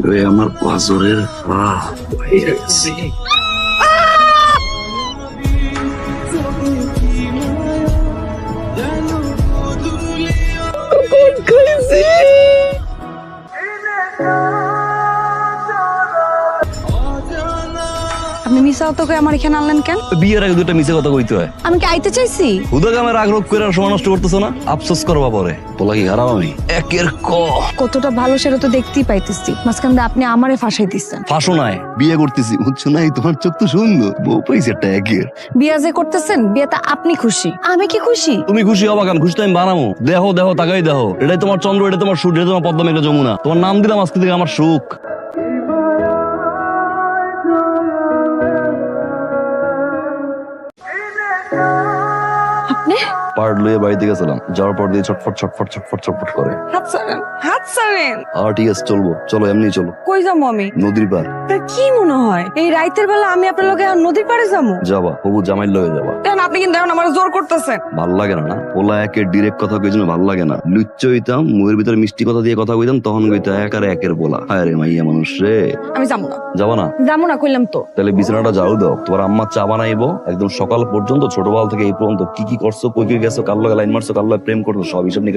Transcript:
ওই আমার পাঁচরের হয়ে গেছে। আপনি মিশা তো আমার এখানে আনলেন কেন? বিয়ের আগে দুটা মিছে কথা কইতে হয়। আমি কি আইতে চাইছি? হুদাগামের আগ্রহ করে আর সময় নষ্ট করতেছো না, আফসোস করবা পরে। বলা কি খারাপ আমি? একের ক কতটা ভালো সেটা তো দেখতেই পাইতেছি। মাঝখান দিয়ে আপনি আমারে ফাঁসাই দিচ্ছেন। ফাঁসো নাই, বিয়ে করতেছি বুঝছো নাই? তোমার চোখ তো সুন্দর, বউ পাইছে একটা একের। বিয়া যে করতেছেন, বিয়েতে আপনি খুশি, আমি কি খুশি? তুমি খুশি হবা কেন? খুশি তো আমি বানাবো। দেখো দেখো তাকাই দেখো, এটাই তোমার চন্দ্র, এটা তোমার সূর্য, এটা তোমার পদ্মা মেঘনা যমুনা। তোমার নাম দিলাম আজকে থেকে আমার সুখ। আপনি পার্ট লইয়ে বাড়িতে গেছিলাম, যাওয়ার পর দিয়ে ছটফট ছটফট ছটফট ছটফট করে। হাত ছাড়েন, হাত ছাড়েন। আর ঠিক আছে, চলবো, চলো এমনি চলো। কই যাবো আমি? নদীর পার আপনার কি মনে হয় এই রাইতের বেলা আমি আপনার লগে নদীর পাড়ে যাবো? যাবা, হবু জামাইল লয়ে যাবা। দেখেন আপনি কিন্তু এখন আমার জোর করতেছেন। ভাল লাগে না না? ওলা একের ডিরেক্ট কথা কই জন্য ভাল লাগে না। লুচ্চ হইতাম, মুখের ভিতরে মিষ্টি কথা দিয়ে কথা কইতাম, তখন কইতা এক আর একের বলা। হায় রে মাইয়া মানুষ রে। আমি যাবো না, যাবা না? যাবো না কইলাম তো। তাহলে বিছানাটা যাও দাও, তোমার আম্মা চা বানাইবো একদম সকাল পর্যন্ত। ছোটবেলা থেকে এই পর্যন্ত কি কি করছো, কই কই গেছো, কার লগে লাইন মারছো, কার লগে প্রেম করছো, সব হিসাব নিকেশ